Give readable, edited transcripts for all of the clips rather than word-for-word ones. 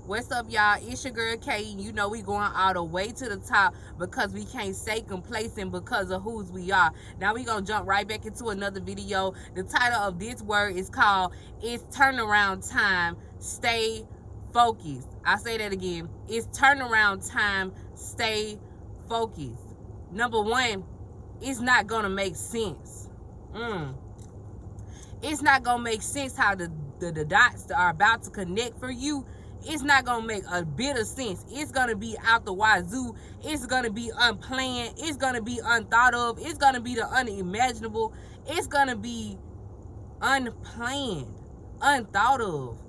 What's up, y'all? It's your girl Kay, and you know we going all the way to the top because we can't stay complacent because of whose we are. Now we gonna jump right back into another video. The title of this word is called "It's Turnaround Time. Stay focused." I say that again. It's turnaround time. Stay focused. Number one, it's not gonna make sense. It's not gonna make sense how the dots are about to connect for you. It's not gonna make a bit of sense. It's gonna be out the wazoo. It's gonna be unplanned. It's gonna be unthought of. It's gonna be the unimaginable. It's gonna be unplanned, unthought of.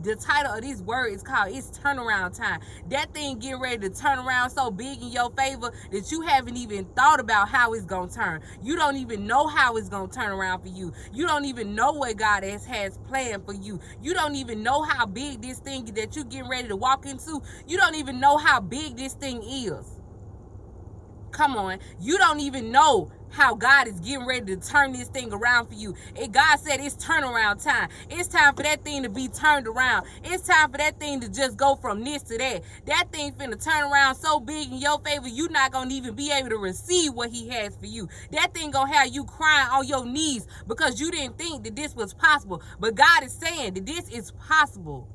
The title of this word is called "It's Turnaround Time." That thing getting ready to turn around so big in your favor that you haven't even thought about how it's gonna turn. You don't even know how it's gonna turn around for you. You don't even know what God has planned for you. You don't even know how big this thing that you getting ready to walk into. You don't even know how big this thing is. Come on. You don't even know how God is getting ready to turn this thing around for you. And God said it's turnaround time. It's time for that thing to be turned around. It's time for that thing to just go from this to that. That thing finna turn around so big in your favor, you're not gonna even be able to receive what he has for you. That thing gonna have you crying on your knees because you didn't think that this was possible. But God is saying that this is possible.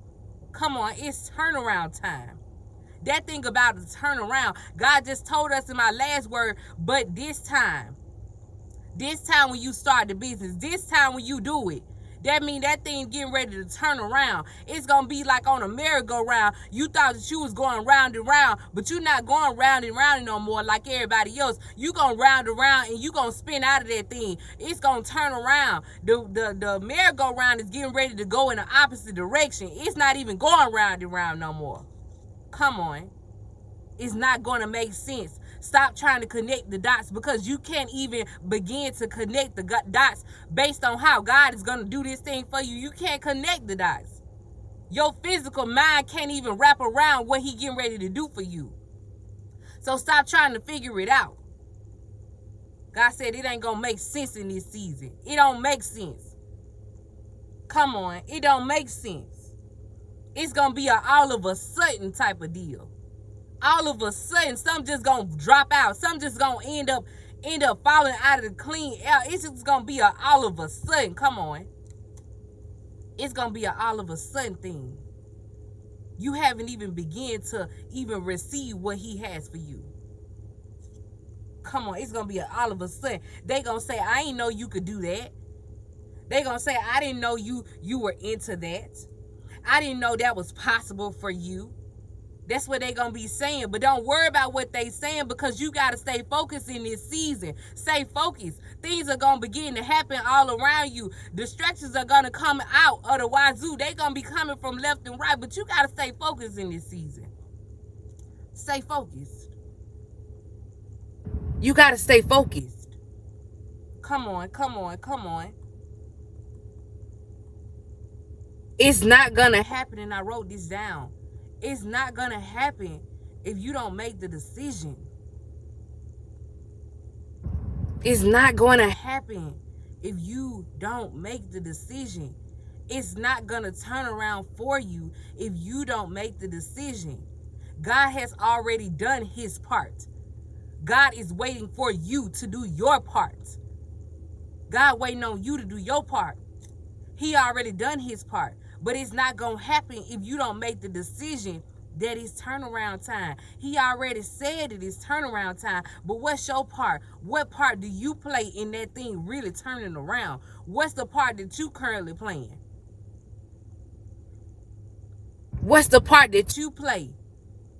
Come on, it's turnaround time. That thing about to turn around. God just told us in my last word, but this time when you start the business, this time when you do it, that means that thing getting ready to turn around. It's going to be like on a merry-go-round. You thought that you was going round and round, but you're not going round and round no more like everybody else. You going round and round, and you going to spin out of that thing. It's going to turn around. The merry-go-round is getting ready to go in the opposite direction. It's not even going round and round no more. Come on. It's not going to make sense. Stop trying to connect the dots because you can't even begin to connect the dots based on how God is going to do this thing for you. You can't connect the dots. Your physical mind can't even wrap around what he getting ready to do for you. So stop trying to figure it out. God said it ain't going to make sense in this season. It don't make sense. Come on. It don't make sense. It's going to be an all of a sudden type of deal. All of a sudden, some just gonna drop out. Some just gonna end up falling out of the clean air. It's just gonna be a all of a sudden. Come on. It's gonna be a all of a sudden thing. You haven't even begun to even receive what he has for you. Come on, it's gonna be a all of a sudden. They gonna say, I ain't know you could do that. They gonna say, I didn't know you were into that. I didn't know that was possible for you. That's what they gonna be saying. But don't worry about what they saying because you gotta stay focused in this season. Stay focused. Things are gonna begin to happen all around you. Distractions are gonna come out of the wazoo. They gonna be coming from left and right. But you gotta stay focused in this season. Stay focused. You gotta stay focused. Come on, come on, come on. It's not gonna happen, and I wrote this down. It's not gonna happen if you don't make the decision. It's not gonna happen if you don't make the decision. It's not gonna turn around for you if you don't make the decision. God has already done his part. God is waiting for you to do your part. God waiting on you to do your part. He already done his part. But it's not going to happen if you don't make the decision that it's turnaround time. He already said it is turnaround time. But what's your part? What part do you play in that thing really turning around? What's the part that you currently playing? What's the part that you play?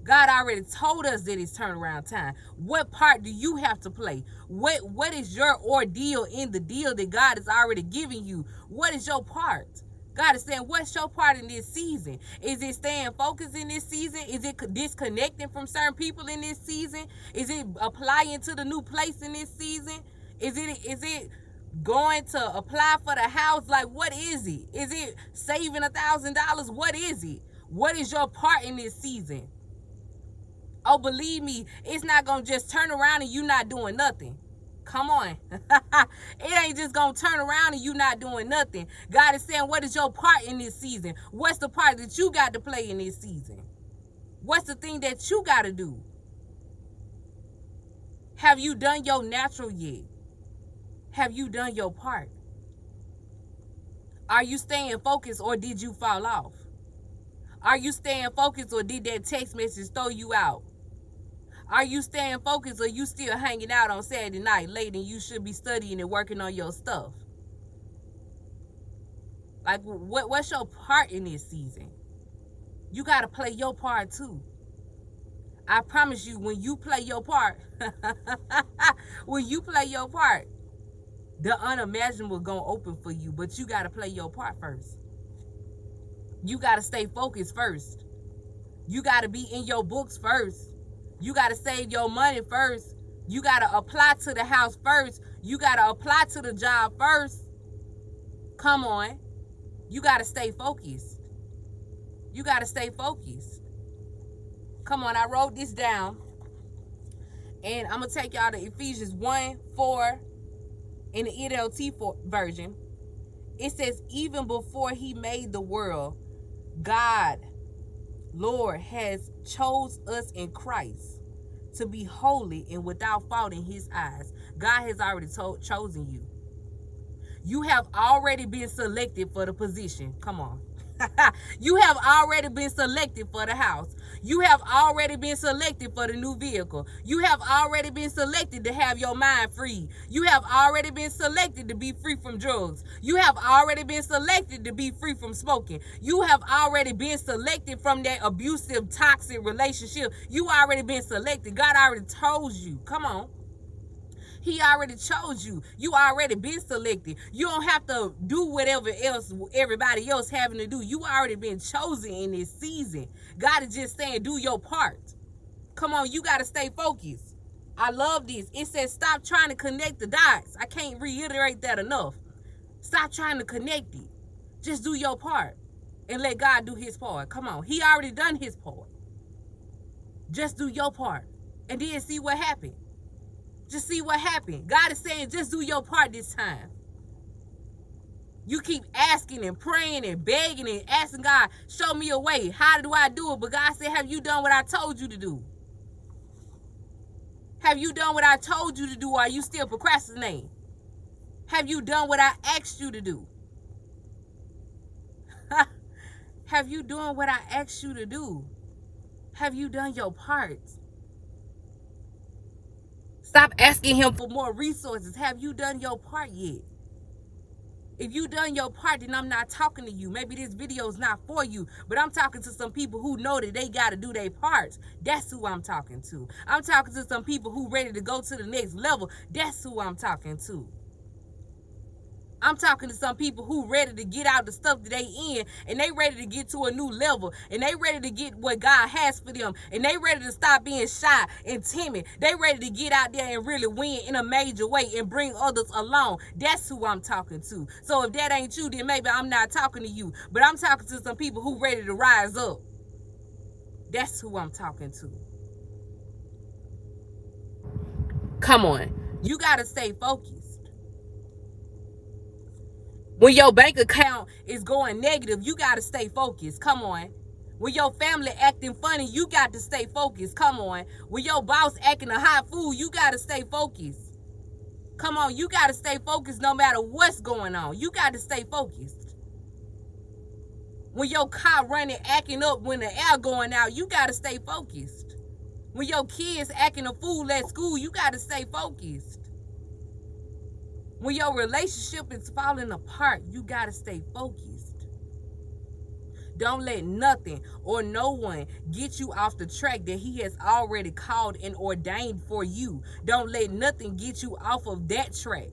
God already told us that it's turnaround time. What part do you have to play? What is your ordeal in the deal that God has already given you? What is your part? God is saying, what's your part in this season? Is it staying focused in this season? Is it disconnecting from certain people in this season? Is it applying to the new place in this season? Is it going to apply for the house? Like, what is it? Is it saving $1,000? What is it? What is your part in this season? Oh, believe me, it's not going to just turn around and you not doing nothing. Come on. It ain't just gonna turn around and you not doing nothing. God is saying, what is your part in this season? What's the part that you got to play in this season? What's the thing that you got to do? Have you done your natural yet? Have you done your part? Are you staying focused, or did you fall off? Are you staying focused, or did that text message throw you out? Are you staying focused, or you still hanging out on Saturday night late and you should be studying and working on your stuff? Like, what's your part in this season? You got to play your part too. I promise you, when you play your part, when you play your part, the unimaginable gonna open for you, but you gotta play your part first. You gotta stay focused first. You gotta be in your books first. You gotta save your money first. You gotta apply to the house first. You gotta apply to the job first. Come on. You gotta stay focused. You gotta stay focused. Come on, I wrote this down. And I'm gonna take y'all to Ephesians 1:4 in the NLT version. It says, even before he made the world, God, Lord, has chose us in Christ to be holy and without fault in his eyes. God has already chosen you. You have already been selected for the position. Come on. You have already been selected for the house. You have already been selected for the new vehicle. You have already been selected to have your mind free. You have already been selected to be free from drugs. You have already been selected to be free from smoking. You have already been selected from that abusive, toxic relationship. You already been selected. God already told you. Come on. He already chose you. You already been selected. You don't have to do whatever else everybody else having to do. You already been chosen in this season. God is just saying, do your part. Come on, you got to stay focused. I love this. It says, stop trying to connect the dots. I can't reiterate that enough. Stop trying to connect it. Just do your part and let God do his part. Come on. He already done his part. Just do your part and then see what happened. Just see what happened. God is saying, just do your part this time. You keep asking and praying and begging and asking God, show me a way. How do I do it? But God said, have you done what I told you to do? Have you done what I told you to do, or are you still procrastinating? Have you done what I asked you to do? Have you done what I asked you to do? Have you done your part? Stop asking him for more resources. Have you done your part yet? If you done your part, then I'm not talking to you. Maybe this video is not for you, but I'm talking to some people who know that they got to do their parts. That's who I'm talking to. I'm talking to some people who ready to go to the next level. That's who I'm talking to. I'm talking to some people who ready to get out the stuff that they in, and they ready to get to a new level, and they ready to get what God has for them, and they ready to stop being shy and timid. They ready to get out there and really win in a major way and bring others along. That's who I'm talking to. So if that ain't you, then maybe I'm not talking to you, but I'm talking to some people who ready to rise up. That's who I'm talking to. Come on. You got to stay focused. When your bank account is going negative, you got to stay focused. Come on. When your family acting funny, you got to stay focused. Come on. When your boss acting a hot fool, you got to stay focused. Come on. You got to stay focused no matter what's going on. You got to stay focused. When your car running, acting up when the air going out, you got to stay focused. When your kids acting a fool at school, you got to stay focused. When your relationship is falling apart, you got to stay focused. Don't let nothing or no one get you off the track that he has already called and ordained for you. Don't let nothing get you off of that track.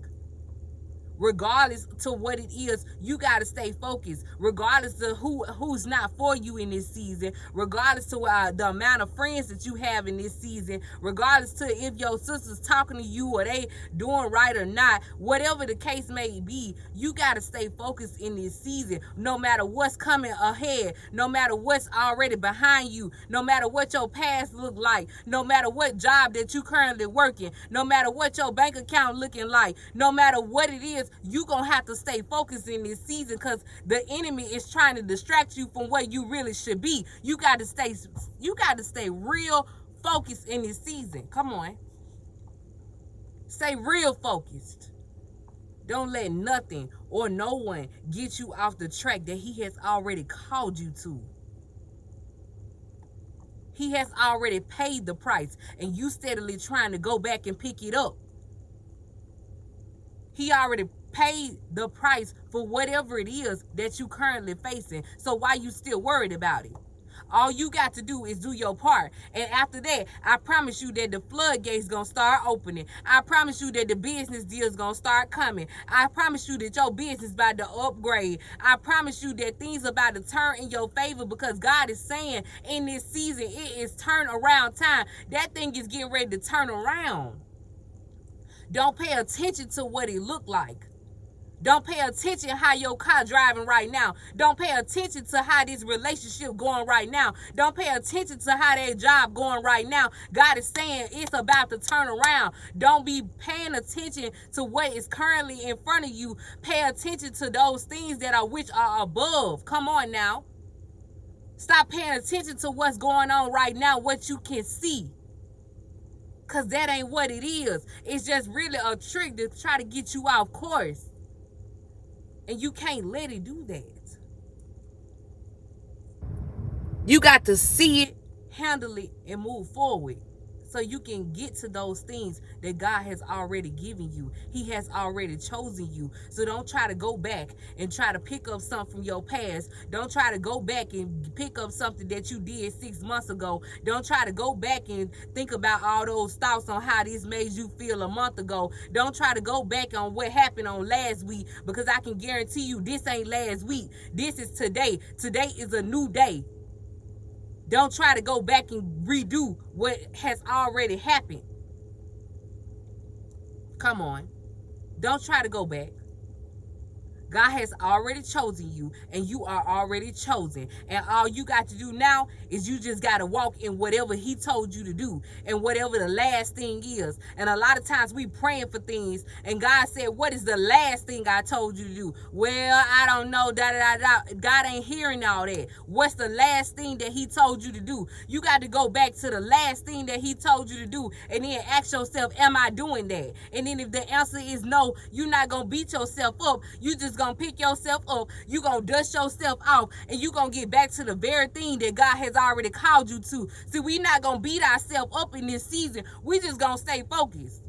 Regardless to what it is, you got to stay focused. Regardless to who's not for you in this season, regardless to the amount of friends that you have in this season, regardless to if your sister's talking to you or they doing right or not, whatever the case may be, you got to stay focused in this season. No matter what's coming ahead, no matter what's already behind you, no matter what your past look like, no matter what job that you currently working, no matter what your bank account looking like, no matter what it is, you gonna have to stay focused in this season, because the enemy is trying to distract you from where you really should be. You got to stay real focused in this season. Come on. Stay real focused. Don't let nothing or no one get you off the track that he has already called you to. He has already paid the price, and you steadily trying to go back and pick it up. He already paid the price for whatever it is that you currently facing. So why you still worried about it? All you got to do is do your part. And after that, I promise you that the floodgates going to start opening. I promise you that the business deals going to start coming. I promise you that your business about to upgrade. I promise you that things about to turn in your favor, because God is saying in this season, it is turn around time. That thing is getting ready to turn around. Don't pay attention to what it look like. Don't pay attention how your car driving right now. Don't pay attention to how this relationship going right now. Don't pay attention to how that job going right now. God is saying it's about to turn around. Don't be paying attention to what is currently in front of you. Pay attention to those things that are which are above. Come on now. Stop paying attention to what's going on right now, what you can see. Because that ain't what it is. It's just really a trick to try to get you off course. And you can't let it do that. You got to see it, handle it, and move forward, so you can get to those things that God has already given you. He has already chosen you. So don't try to go back and try to pick up something from your past. Don't try to go back and pick up something that you did 6 months ago. Don't try to go back and think about all those thoughts on how this made you feel a month ago. Don't try to go back on what happened on last week, because I can guarantee you this ain't last week. This is today. Today is a new day. Don't try to go back and redo what has already happened. Come on. Don't try to go back. God has already chosen you, and you are already chosen. And all you got to do now is you just got to walk in whatever he told you to do, and whatever the last thing is. And a lot of times we praying for things, and God said, what is the last thing I told you to do? Well, I don't know. God ain't hearing all that. What's the last thing that he told you to do? You got to go back to the last thing that he told you to do, and then ask yourself, am I doing that? And then if the answer is no, you're not going to beat yourself up. You just gonna pick yourself up, you gonna dust yourself off, and you gonna get back to the very thing that God has already called you to. See, we not gonna beat ourselves up in this season. We just gonna stay focused.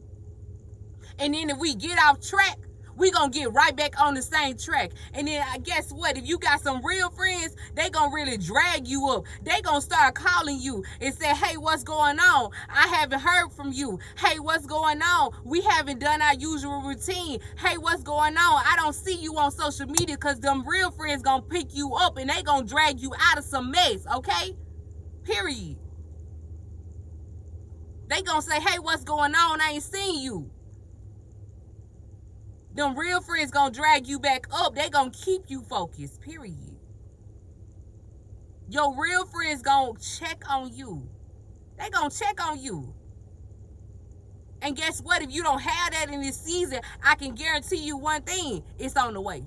And then if we get off track, we gonna get right back on the same track. And then guess what? If you got some real friends, they gonna really drag you up. They gonna start calling you and say, hey, what's going on? I haven't heard from you. Hey, what's going on? We haven't done our usual routine. Hey, what's going on? I don't see you on social media, because them real friends gonna pick you up and they gonna drag you out of some mess, okay? Period. They gonna say, hey, what's going on? I ain't seen you. Them real friends gonna drag you back up. They gonna keep you focused, period. Your real friends gonna check on you. They gonna check on you. And guess what? If you don't have that in this season, I can guarantee you one thing. It's on the way.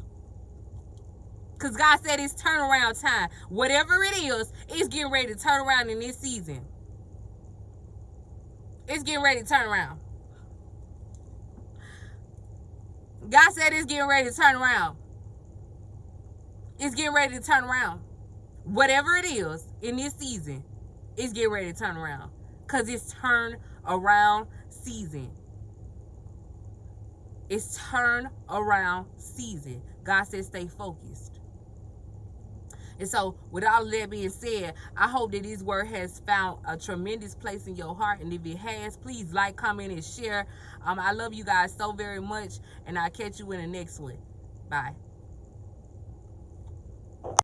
Because God said it's turnaround time. Whatever it is, it's getting ready to turn around in this season. It's getting ready to turn around. God said it's getting ready to turn around. It's getting ready to turn around. Whatever it is in this season, it's getting ready to turn around. Because it's turn around season. It's turn around season. God said stay focused. And so, with all of that being said, I hope that this word has found a tremendous place in your heart. And if it has, please like, comment, and share. I love you guys so very much. And I'll catch you in the next one. Bye.